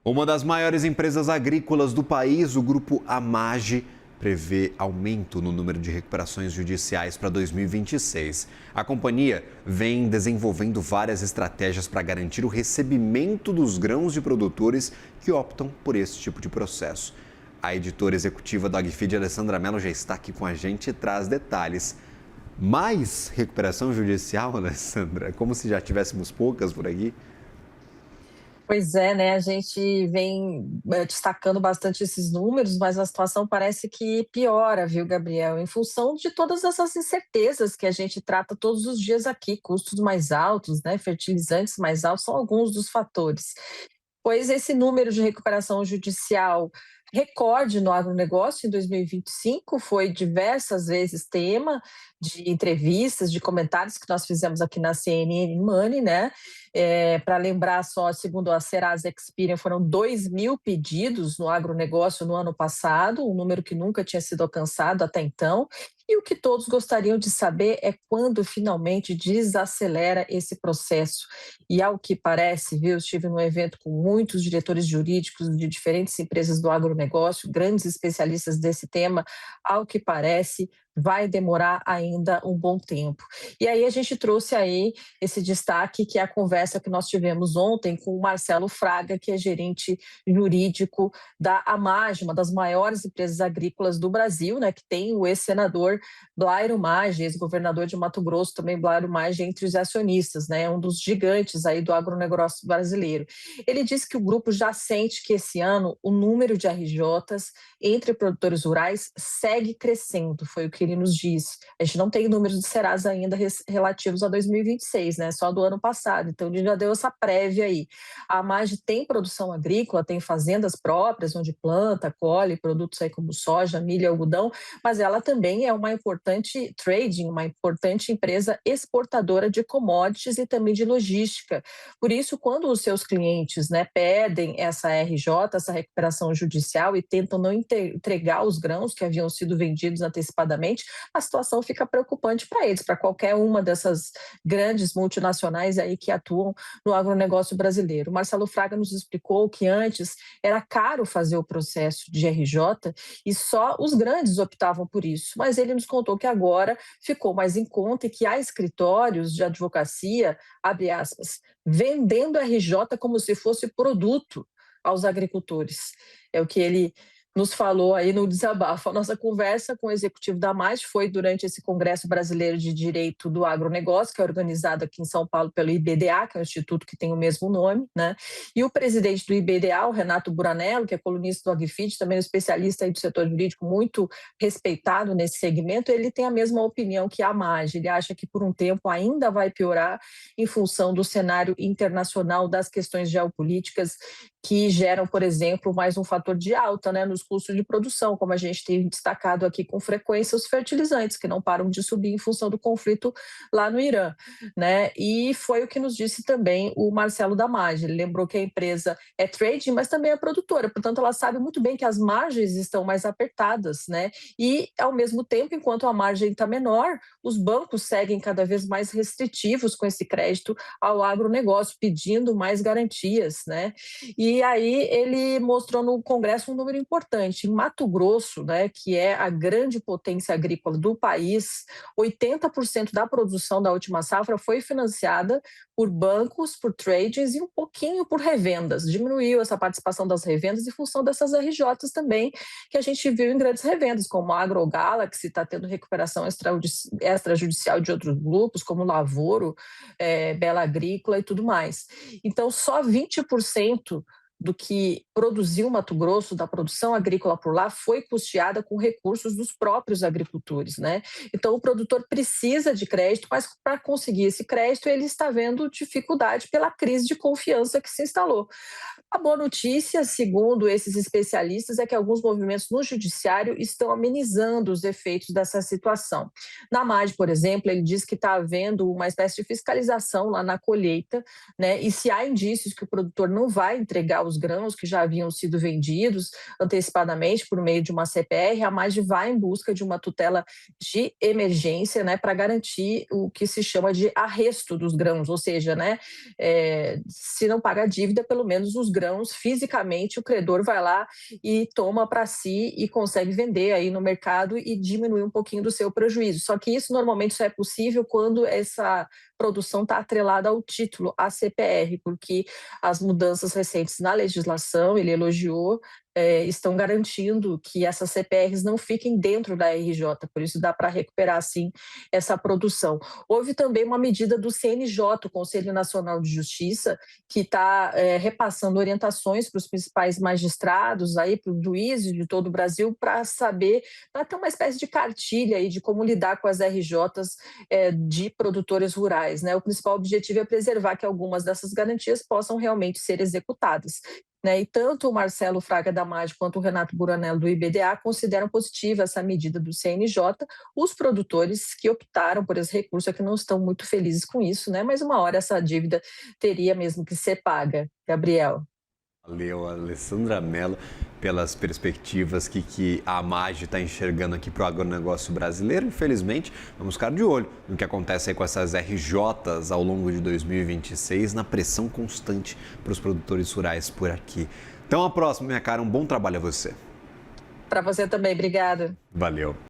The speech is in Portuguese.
Uma das maiores empresas agrícolas do país, o grupo Amage, prevê aumento no número de recuperações judiciais para 2026. A companhia vem desenvolvendo várias estratégias para garantir o recebimento dos grãos de produtores que optam por esse tipo de processo. A editora executiva do AgFeed, Alessandra Mello, já está aqui com a gente e traz detalhes. Mais recuperação judicial, Alessandra? Como se já tivéssemos poucas por aqui? Pois é, né? A gente vem destacando bastante esses números, mas a situação parece que piora, viu, Gabriel? Em função de todas essas incertezas que a gente trata todos os dias aqui, custos mais altos, né? Fertilizantes mais altos, são alguns dos fatores. Pois esse número de recuperação judicial recorde no agronegócio em 2025 foi diversas vezes tema de entrevistas, de comentários que nós fizemos aqui na CNN Money, né? Para lembrar só, segundo a Serasa Experian, foram 2.000 pedidos no agronegócio no ano passado, um número que nunca tinha sido alcançado até então. E o que todos gostariam de saber é quando finalmente desacelera esse processo. E ao que parece, viu, eu estive num evento com muitos diretores jurídicos de diferentes empresas do agronegócio, grandes especialistas desse tema, ao que parece, vai demorar ainda um bom tempo. E aí a gente trouxe aí esse destaque, que é a conversa que nós tivemos ontem com o Marcelo Fraga, que é gerente jurídico da Amage, uma das maiores empresas agrícolas do Brasil, né, que tem o ex-senador Blairo Maggi, ex-governador de Mato Grosso, também Blairo Maggi, entre os acionistas, né, um dos gigantes aí do agronegócio brasileiro. Ele disse que o grupo já sente que esse ano o número de RJs entre produtores rurais segue crescendo, foi o que ele nos disse. A gente não tem números de Serasa ainda relativos a 2026, né, só do ano passado, então ele já deu essa prévia aí. A Amage tem produção agrícola, tem fazendas próprias, onde planta, colhe produtos aí como soja, milho e algodão, mas ela também é uma importante trading, uma importante empresa exportadora de commodities e também de logística. Por isso, quando os seus clientes, né, pedem essa RJ, essa recuperação judicial, e tentam não entregar os grãos que haviam sido vendidos antecipadamente, a situação fica preocupante para eles, para qualquer uma dessas grandes multinacionais aí que atuam no agronegócio brasileiro. O Marcelo Fraga nos explicou que antes era caro fazer o processo de RJ e só os grandes optavam por isso, mas ele nos contou que agora ficou mais em conta e que há escritórios de advocacia, abre aspas, vendendo RJ como se fosse produto aos agricultores. É o que ele nos falou aí no desabafo. A nossa conversa com o executivo da AMAGE foi durante esse Congresso Brasileiro de Direito do Agronegócio, que é organizado aqui em São Paulo pelo IBDA, que é um instituto que tem o mesmo nome, né? E o presidente do IBDA, o Renato Buranello, que é colunista do AgFeed, também um especialista aí do setor jurídico muito respeitado nesse segmento, ele tem a mesma opinião que a AMAGE. Ele acha que por um tempo ainda vai piorar em função do cenário internacional, das questões geopolíticas que geram, por exemplo, mais um fator de alta, né, nos custos de produção, como a gente tem destacado aqui com frequência, os fertilizantes, que não param de subir em função do conflito lá no Irã, né? E foi o que nos disse também o Marcelo da Amage. Ele lembrou que a empresa é trading, mas também é produtora, portanto ela sabe muito bem que as margens estão mais apertadas, né? E, ao mesmo tempo, enquanto a margem está menor, os bancos seguem cada vez mais restritivos com esse crédito ao agronegócio, pedindo mais garantias, né? E aí ele mostrou no Congresso um número importante. Em Mato Grosso, né, que é a grande potência agrícola do país, 80% da produção da última safra foi financiada por bancos, por tradings e um pouquinho por revendas. Diminuiu essa participação das revendas em função dessas RJs também, que a gente viu em grandes revendas, como a AgroGalaxy está tendo recuperação extrajudicial de outros grupos, como Lavoro, Bela Agrícola e tudo mais. Então, só 20% do que produziu Mato Grosso, da produção agrícola por lá, foi custeada com recursos dos próprios agricultores, né? Então, o produtor precisa de crédito, mas para conseguir esse crédito, ele está vendo dificuldade pela crise de confiança que se instalou. A boa notícia, segundo esses especialistas, é que alguns movimentos no judiciário estão amenizando os efeitos dessa situação. Na MAD, por exemplo, ele diz que está havendo uma espécie de fiscalização lá na colheita, né? E se há indícios que o produtor não vai entregar os grãos que já haviam sido vendidos antecipadamente por meio de uma CPR, a MAD vai em busca de uma tutela de emergência, né, para garantir o que se chama de arresto dos grãos, ou seja, né, se não paga a dívida, pelo menos os grãos fisicamente, o credor vai lá e toma para si e consegue vender aí no mercado e diminuir um pouquinho do seu prejuízo. Só que isso normalmente só é possível quando essa produção está atrelada ao título, a CPR, porque as mudanças recentes na legislação, ele elogiou, estão garantindo que essas CPRs não fiquem dentro da RJ, por isso dá para recuperar, sim, essa produção. Houve também uma medida do CNJ, o Conselho Nacional de Justiça, que está repassando orientações para os principais magistrados, para os juízes de todo o Brasil, para saber, para ter uma espécie de cartilha aí de como lidar com as RJs de produtores rurais, né? O principal objetivo é preservar que algumas dessas garantias possam realmente ser executadas. Né? E tanto o Marcelo Fraga da MAGE quanto o Renato Buranello do IBDA consideram positiva essa medida do CNJ. Os produtores que optaram por esse recurso é que não estão muito felizes com isso, né? Mas uma hora essa dívida teria mesmo que ser paga. Gabriel. Valeu, Alessandra Mello, pelas perspectivas que a AMAGE está enxergando aqui para o agronegócio brasileiro. Infelizmente, vamos ficar de olho no que acontece aí com essas RJs ao longo de 2026, na pressão constante para os produtores rurais por aqui. Então, a próxima, minha cara, um bom trabalho a você. Para você também, obrigada. Valeu.